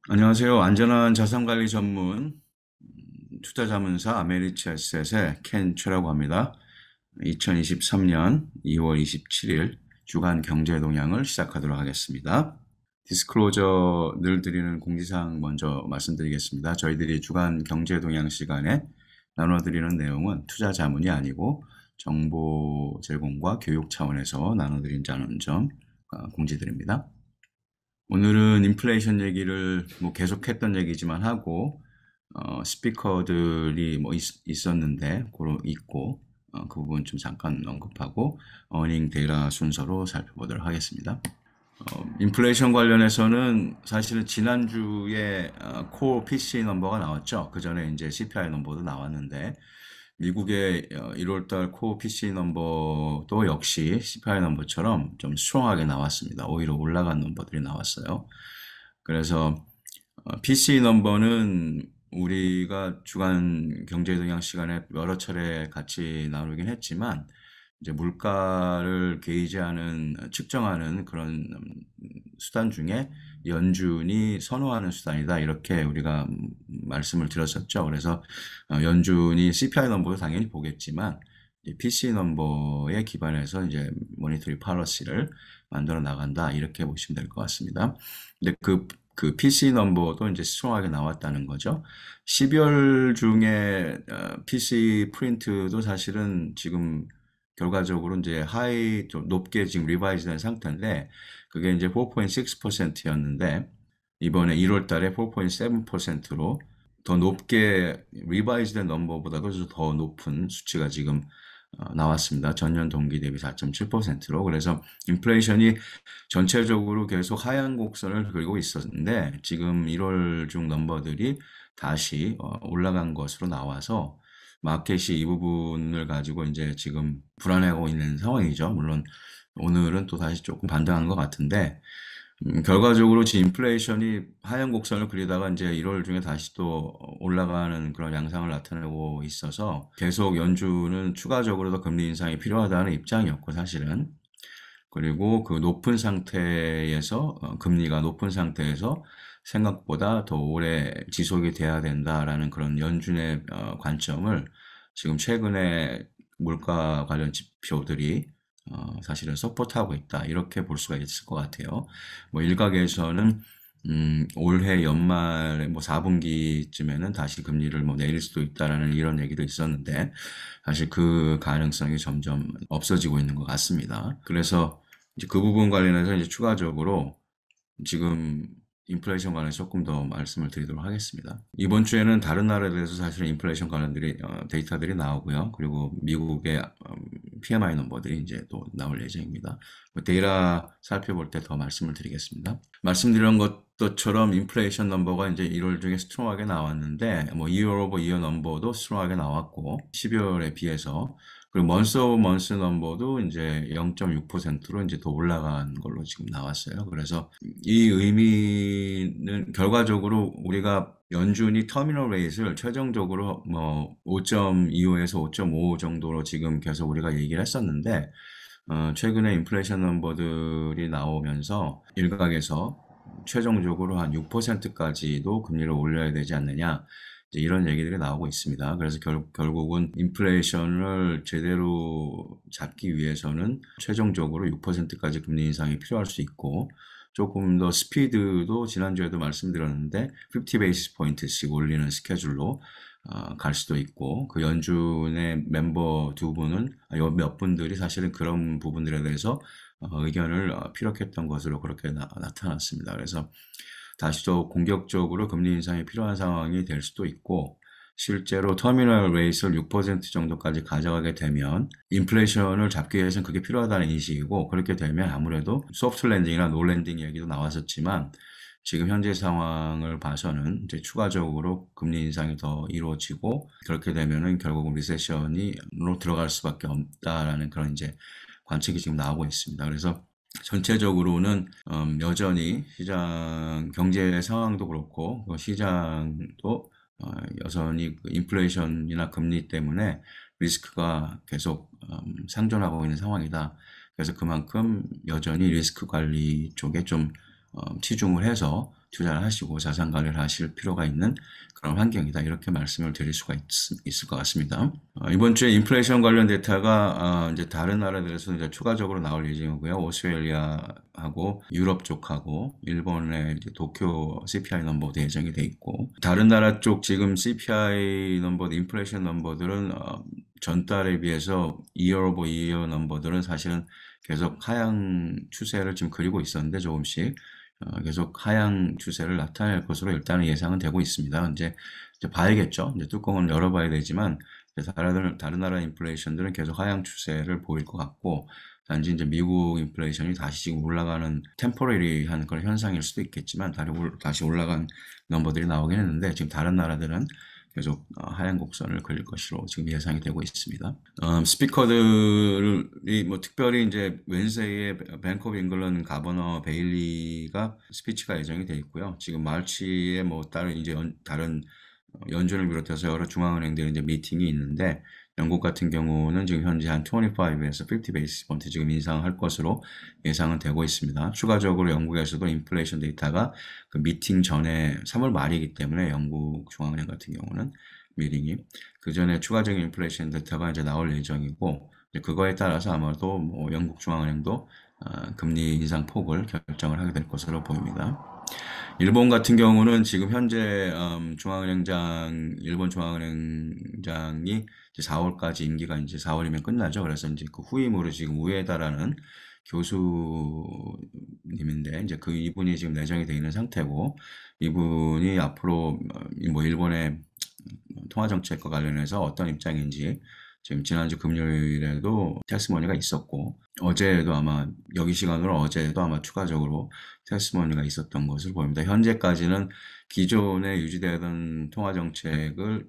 안녕하세요. 안전한 자산관리 전문 투자자문사 아메리츠에셋의 켄 최라고 합니다. 2023년 2월 27일 주간 경제 동향을 시작하도록 하겠습니다. 디스클로저 늘 드리는 공지사항 먼저 말씀드리겠습니다. 저희들이 주간 경제 동향 시간에 나눠드리는 내용은 투자 자문이 아니고 정보 제공과 교육 차원에서 나눠드린다는 점 공지드립니다. 오늘은 인플레이션 얘기를 뭐 계속했던 얘기지만 하고 스피커들이 뭐 있었는데 그런 있고 그 부분 좀 잠깐 언급하고 어닝 데이터 순서로 살펴보도록 하겠습니다. 인플레이션 관련해서는 사실은 지난주에 코어 PC 넘버가 나왔죠. 그 전에 이제 CPI 넘버도 나왔는데 미국의 1월달 코어 PC 넘버도 역시 CPI 넘버처럼 좀 스트롱하게 나왔습니다. 오히려 올라간 넘버들이 나왔어요. 그래서 PC 넘버는 우리가 주간 경제 동향 시간에 여러 차례 같이 나누긴 했지만 이제 물가를 게이지하는 측정하는 그런 수단 중에 연준이 선호하는 수단이다 이렇게 우리가 말씀을 드렸었죠. 그래서 연준이 CPI 넘버도 당연히 보겠지만 PC 넘버에 기반해서 이제 모니터리 팔러시를 만들어 나간다 이렇게 보시면 될 것 같습니다. 근데 그 PC 넘버도 이제 스트롱하게 나왔다는 거죠. 12월 중에 PC 프린트도 사실은 지금 결과적으로 이제 좀 높게 지금 리바이즈 된 상태인데 그게 이제 4.6%였는데 이번에 1월 달에 4.7%로 더 높게 리바이즈 된 넘버보다도 더 높은 수치가 지금 나왔습니다. 전년 동기 대비 4.7%로. 그래서 인플레이션이 전체적으로 계속 하향 곡선을 그리고 있었는데 지금 1월 중 넘버들이 다시 올라간 것으로 나와서 마켓이 이 부분을 가지고 이제 지금 불안해하고 있는 상황이죠. 물론 오늘은 또 다시 조금 반등한 것 같은데 결과적으로 지금 인플레이션이 하향 곡선을 그리다가 이제 1월 중에 다시 또 올라가는 그런 양상을 나타내고 있어서 계속 연준은 추가적으로 더 금리 인상이 필요하다는 입장이었고 사실은 그리고 그 높은 상태에서 금리가 높은 상태에서 생각보다 더 오래 지속이 돼야 된다라는 그런 연준의 관점을 지금 최근에 물가 관련 지표들이 사실은 서포트하고 있다 이렇게 볼 수가 있을 것 같아요. 뭐 일각에서는 올해 연말에 뭐 4분기쯤에는 다시 금리를 뭐 내릴 수도 있다라는 이런 얘기도 있었는데 사실 그 가능성이 점점 없어지고 있는 것 같습니다. 그래서 이제 그 부분 관련해서 이제 추가적으로 지금 인플레이션 관련해서 조금 더 말씀을 드리도록 하겠습니다. 이번 주에는 다른 나라들에서 사실은 인플레이션 관련들이 데이터들이 나오고요. 그리고 미국의 PMI 넘버들이 이제 또 나올 예정입니다. 뭐 데이터 살펴볼 때 더 말씀을 드리겠습니다. 말씀드린 것처럼 인플레이션 넘버가 이제 1월 중에 스트롱하게 나왔는데 뭐 이어 오버 이어 넘버도 스트롱하게 나왔고 12월에 비해서 그리고 먼스 오브 먼스 넘버도 이제 0.6%로 이제 더 올라간 걸로 지금 나왔어요. 그래서 이 의미는 결과적으로 우리가 연준이 터미널 레이트를 최종적으로 뭐 5.25에서 5.5 정도로 지금 계속 우리가 얘기를 했었는데 최근에 인플레이션 넘버들이 나오면서 일각에서 최종적으로 한 6%까지도 금리를 올려야 되지 않느냐 이제 이런 얘기들이 나오고 있습니다. 그래서 결국은 인플레이션을 제대로 잡기 위해서는 최종적으로 6%까지 금리 인상이 필요할 수 있고 조금 더 스피드도 지난주에도 말씀드렸는데 50 베이스 포인트씩 올리는 스케줄로 갈 수도 있고 그 연준의 멤버 두 분은 몇 분들이 사실은 그런 부분들에 대해서 의견을 피력했던 것으로 그렇게 나타났습니다. 그래서 다시 또 공격적으로 금리 인상이 필요한 상황이 될 수도 있고 실제로 터미널 레이트를 6% 정도까지 가져가게 되면 인플레이션을 잡기 위해서는 그게 필요하다는 인식이고 그렇게 되면 아무래도 소프트 랜딩이나 노 랜딩 얘기도 나왔었지만 지금 현재 상황을 봐서는 이제 추가적으로 금리 인상이 더 이루어지고 그렇게 되면은 결국은 리세션으로 들어갈 수밖에 없다라는 그런 이제 관측이 지금 나오고 있습니다. 그래서 전체적으로는 여전히 시장 경제 상황도 그렇고 시장도 여전히 그 인플레이션이나 금리 때문에 리스크가 계속 상존하고 있는 상황이다. 그래서 그만큼 여전히 리스크 관리 쪽에 좀 치중을 해서 투자를 하시고 자산 관리를 하실 필요가 있는 그런 환경이다. 이렇게 말씀을 드릴 수가 있을 것 같습니다. 이번 주에 인플레이션 관련 데이터가 이제 다른 나라들에서 이제 추가적으로 나올 예정이고요. 오스트레일리아하고 유럽 쪽하고 일본의 이제 도쿄 CPI 넘버도 예정이 돼 있고, 다른 나라 쪽 지금 CPI 넘버, 인플레이션 넘버들은 전달에 비해서 year over year 넘버들은 사실은 계속 하향 추세를 지금 그리고 있었는데 조금씩 계속 하향 추세를 나타낼 것으로 일단은 예상은 되고 있습니다. 이제 봐야겠죠. 이제 뚜껑은 열어봐야 되지만 다른 나라 인플레이션들은 계속 하향 추세를 보일 것 같고, 단지 이제 미국 인플레이션이 다시 지금 올라가는 템포러리한 그런 현상일 수도 있겠지만 다시 올라간 넘버들이 나오긴 했는데, 지금 다른 나라들은 계속 하향 곡선을 그릴 것으로 지금 예상이 되고 있습니다. 스피커들이 뭐 특별히 이제 웬세이에 뱅크 오브 잉글랜드 가버너 베일리가 스피치가 예정이 되어 있고요. 지금 마르치에 뭐 다른 이제 다른 연준을 비롯해서 여러 중앙은행들이 이제 미팅이 있는데, 영국 같은 경우는 지금 현재 한 25에서 50 베이스 포인트 지금 인상할 것으로 예상은 되고 있습니다. 추가적으로 영국에서도 인플레이션 데이터가 그 미팅 전에 3월 말이기 때문에 영국 중앙은행 같은 경우는 미팅이 그 전에 추가적인 인플레이션 데이터가 이제 나올 예정이고, 그거에 따라서 아마도 뭐 영국 중앙은행도 금리 인상 폭을 결정을 하게 될 것으로 보입니다. 일본 같은 경우는 지금 현재 일본 중앙은행장이 이제 4월까지 임기가 이제 4월이면 끝나죠. 그래서 이제 그 후임으로 지금 우에다라는 교수님인데, 이제 이분이 지금 내정이 되어 있는 상태고, 이분이 앞으로 뭐 일본의 통화 정책과 관련해서 어떤 입장인지 지금 지난주 금요일에도 테스티머니가 있었고, 어제도 아마 추가적으로 테스티머니가 있었던 것으로 보입니다. 현재까지는 기존에 유지되던 통화 정책을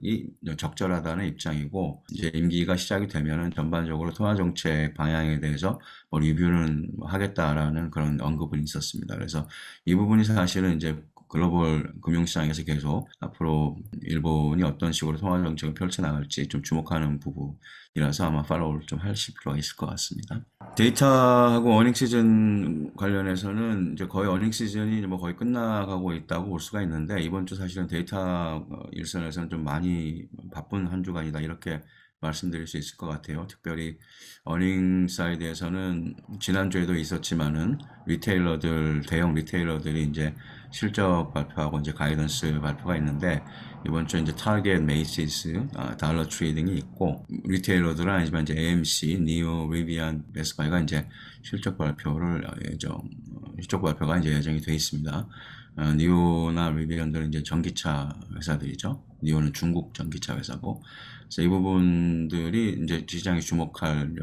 적절하다는 입장이고, 이제 임기가 시작이 되면은 전반적으로 통화 정책 방향에 대해서 뭐 리뷰는 하겠다라는 그런 언급은 있었습니다. 그래서 이 부분이 사실은 이제 글로벌 금융시장에서 계속 앞으로 일본이 어떤 식으로 통화 정책을 펼쳐나갈지 좀 주목하는 부분이라서 아마 팔로우를 좀 하실 필요가 있을 것 같습니다. 데이터하고 어닝 시즌 관련해서는 이제 거의 어닝 시즌이 뭐 거의 끝나가고 있다고 볼 수가 있는데, 이번 주 사실은 데이터 일선에서는 좀 많이 바쁜 한 주간이다, 이렇게 말씀드릴 수 있을 것 같아요. 특별히 어닝 사이드에서는 지난주에도 있었지만은 대형 리테일러들이 이제 실적 발표하고 이제 가이던스 발표가 있는데, 이번 주에 이제 타겟, 메이시스, 달러 트리 등이 있고, 리테일러들은 아니지만 이제 AMC, 니오, 리비안, 베스트바이가 이제 실적 발표가 이제 예정이 되어 있습니다. 니오나 리비안들은 이제 전기차 회사들이죠. 니오는 중국 전기차 회사고, 그래서 이 부분들이 이제 시장이 주목할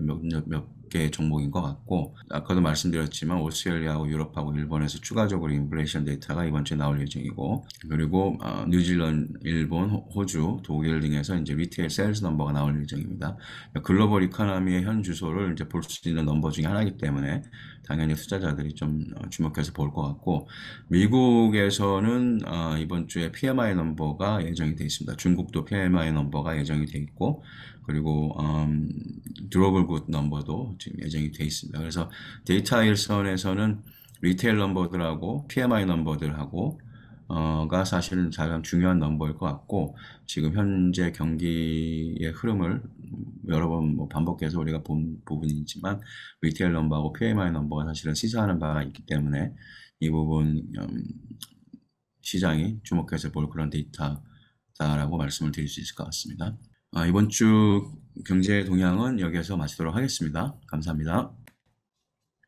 몇 개 종목인 것 같고, 아까도 말씀드렸지만 오스트레일리아하고 유럽하고 일본에서 추가적으로 인플레이션 데이터가 이번 주에 나올 예정이고, 그리고 뉴질랜드, 일본, 호주, 독일 등에서 이제 리테일 세일즈 넘버가 나올 예정입니다. 글로벌 이코노미의 현 주소를 이제 볼 수 있는 넘버 중에 하나이기 때문에 당연히 투자자들이 좀 주목해서 볼 것 같고, 미국에서는 이번 주에 PMI 넘버가 예정이 되어 있습니다. 중국도 PMI 넘버가 예정이 되어 있고, 그리고 듀러블 굿 넘버도 지금 예정이 되어 있습니다. 그래서 데이터 일선에서는 리테일 넘버들하고 PMI 넘버들하고 가 사실은 가장 중요한 넘버일 것 같고, 지금 현재 경기의 흐름을 여러 번 뭐 반복해서 우리가 본 부분이지만 리테일 넘버하고 PMI 넘버가 사실은 시사하는 바가 있기 때문에 이 부분 시장이 주목해서 볼 그런 데이터다라고 말씀을 드릴 수 있을 것 같습니다. 이번 주 경제 동향은 여기에서 마치도록 하겠습니다. 감사합니다.